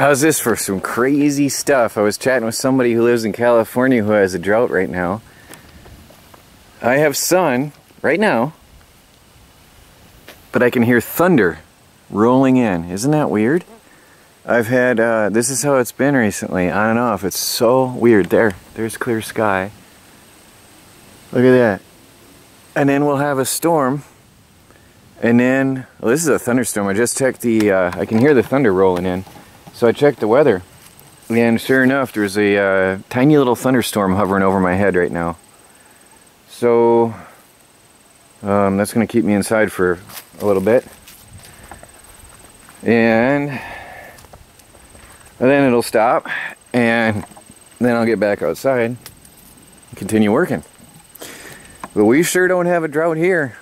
How's this for some crazy stuff? I was chatting with somebody who lives in California who has a drought right now. I have sun right now, but I can hear thunder rolling in. Isn't that weird? I've had, this is how it's been recently, on and off. It's so weird. There's clear sky. Look at that. And then we'll have a storm. And then, well, this is a thunderstorm. I just checked the, I can hear the thunder rolling in. So I checked the weather. And sure enough, there's a tiny little thunderstorm hovering over my head right now. So, that's going to keep me inside for a little bit. And then it'll stop. And then I'll get back outside and continue working. But we sure don't have a drought here.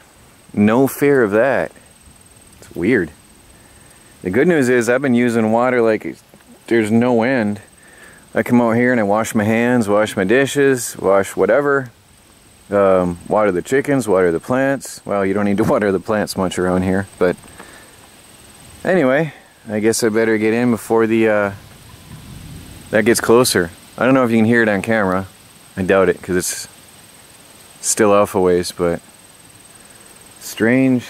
No fear of that. It's weird. The good news is I've been using water like there's no end. I come out here and I wash my hands, wash my dishes, wash whatever. Water the chickens, water the plants. Well, you don't need to water the plants much around here, but anyway, I guess I better get in before the that gets closer. I don't know if you can hear it on camera. I doubt it because it's still alpha waves, but strange.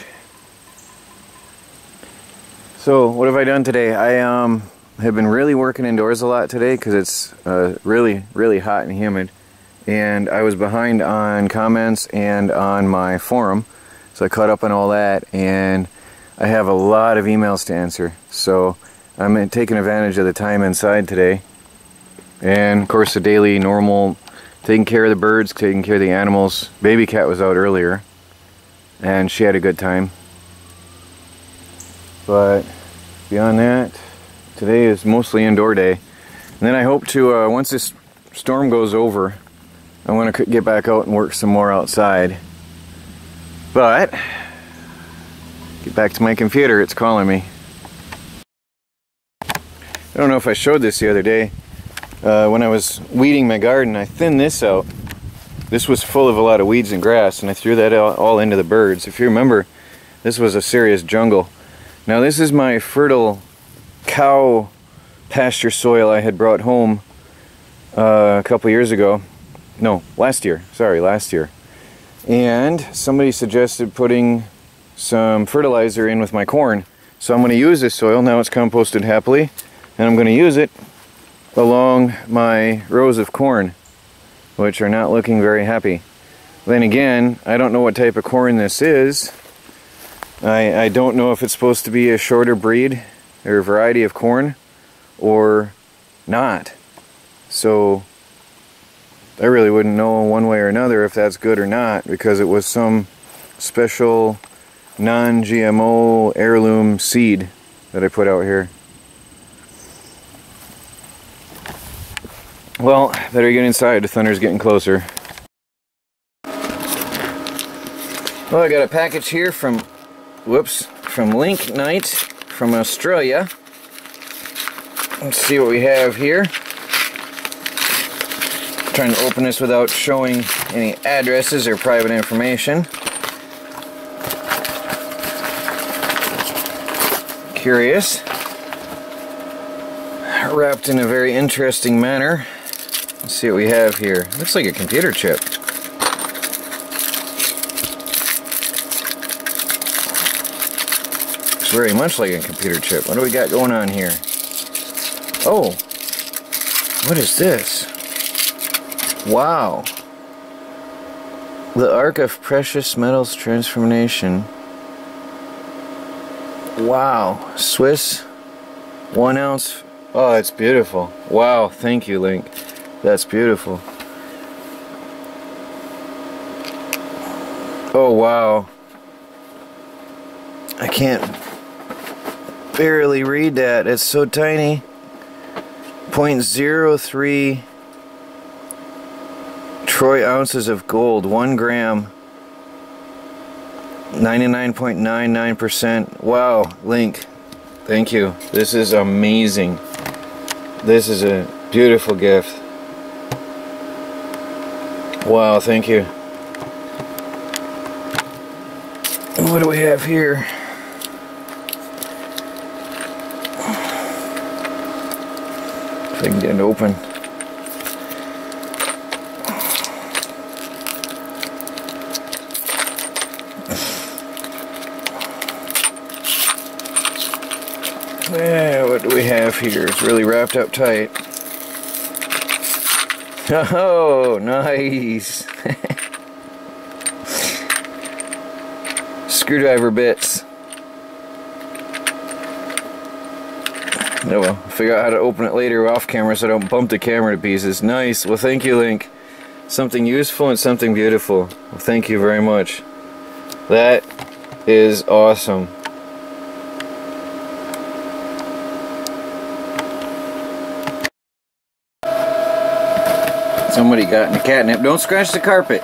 So what have I done today? I have been really working indoors a lot today because it's really hot and humid, and I was behind on comments and on my forum, so I caught up on all that, and I have a lot of emails to answer, so I'm taking advantage of the time inside today. And of course the daily normal taking care of the birds, taking care of the animals. Baby cat was out earlier and she had a good time. But beyond that, today is mostly indoor day. And then I hope to, once this storm goes over, I want to get back out and work some more outside. But, get back to my computer, it's calling me. I don't know if I showed this the other day. When I was weeding my garden, I thinned this out. This was full of a lot of weeds and grass, and I threw that all into the birds. If you remember, this was a serious jungle. Now this is my fertile cow pasture soil I had brought home a couple years ago. No, last year. Sorry, last year. And somebody suggested putting some fertilizer in with my corn. So I'm going to use this soil. Now it's composted happily, and I'm going to use it along my rows of corn, which are not looking very happy. Then again, I don't know what type of corn this is. I don't know if it's supposed to be a shorter breed or variety of corn or not. So I really wouldn't know one way or another if that's good or not, because it was some special non-GMO heirloom seed that I put out here. Well, better get inside, the thunder's getting closer. Well, I got a package here from, from Link Night from Australia. Let's see what we have here. I'm trying to open this without showing any addresses or private information. Curious. Wrapped in a very interesting manner. Let's see what we have here. Looks like a computer chip. Looks very much like a computer chip. What do we got going on here? Oh! What is this? Wow! The Arc of Precious Metals Transformation. Wow! Swiss 1 ounce. Oh, it's beautiful. Wow, thank you, Link. That's beautiful. Oh, wow. I can't barely read that. It's so tiny. 0.03 troy ounces of gold. 1 gram. 99.99%. Wow, Link. Thank you. This is amazing. This is a beautiful gift. Wow, thank you. What do we have here? If I can get it open. Yeah, what do we have here? It's really wrapped up tight. Oh, nice. Screwdriver bits. Oh well, figure out how to open it later off camera so I don't bump the camera to pieces. Nice. Well, thank you, Link. Something useful and something beautiful. Well, thank you very much. That is awesome. Somebody got in the catnip. Don't scratch the carpet.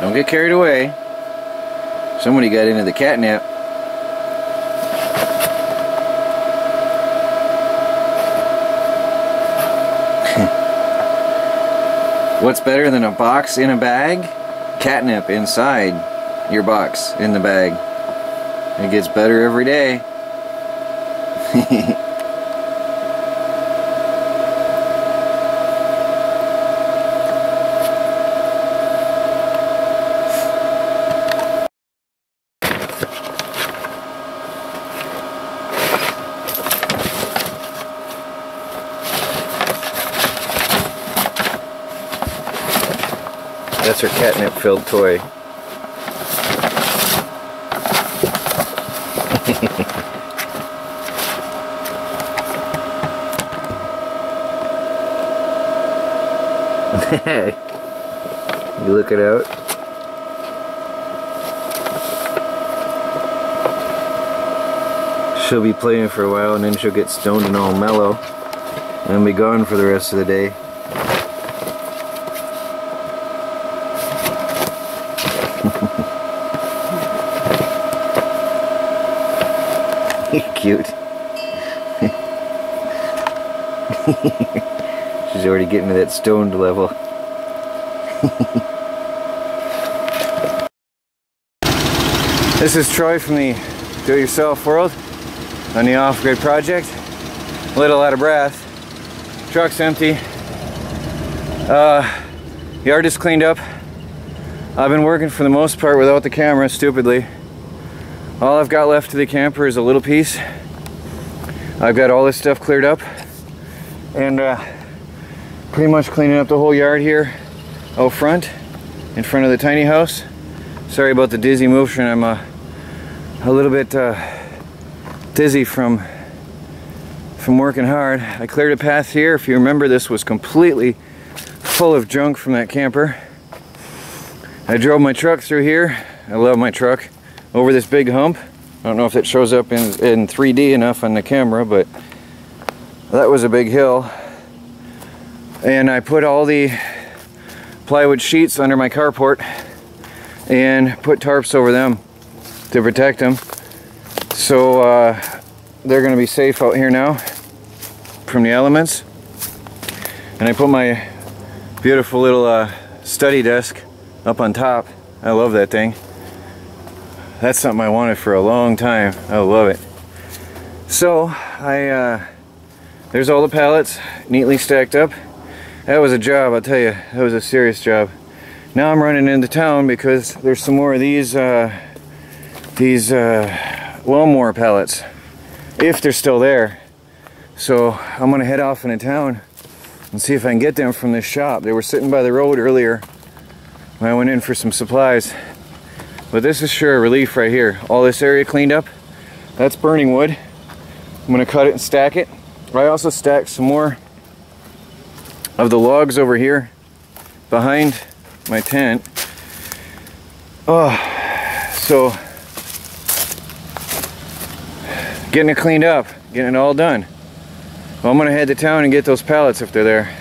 Don't get carried away. Somebody got into the catnip. What's better than a box in a bag? Catnip inside your box in the bag. It gets better every day. That's her catnip-filled toy. You look it out. She'll be playing for a while and then she'll get stoned and all mellow and be gone for the rest of the day. Cute. She's already getting to that stoned level. This is Troy from the Do-It-Yourself world on the off-grid project. A little out of breath. Truck's empty. Yard is cleaned up. I've been working for the most part without the camera, stupidly. All I've got left to the camper is a little piece. I've got all this stuff cleared up and pretty much cleaning up the whole yard here out front, in front of the tiny house. Sorry about the dizzy motion. I'm a little bit dizzy from working hard. I cleared a path here. If you remember, this was completely full of junk from that camper. I drove my truck through here. I love my truck. Over this big hump. I don't know if it shows up in 3D enough on the camera, but that was a big hill. And I put all the plywood sheets under my carport and put tarps over them to protect them. So they're going to be safe out here now from the elements. And I put my beautiful little study desk up on top. I love that thing. That's something I wanted for a long time. I love it. So there's all the pallets neatly stacked up. That was a job, I'll tell you. That was a serious job. Now I'm running into town because there's some more of these lawnmower pallets, if they're still there. So I'm gonna head off into town and see if I can get them from this shop. They were sitting by the road earlier when I went in for some supplies. But this is sure a relief right here. All this area cleaned up. That's burning wood. I'm gonna cut it and stack it. I also stacked some more of the logs over here behind my tent. Oh, so getting it cleaned up, getting it all done. Well, I'm gonna head to town and get those pallets if they're there.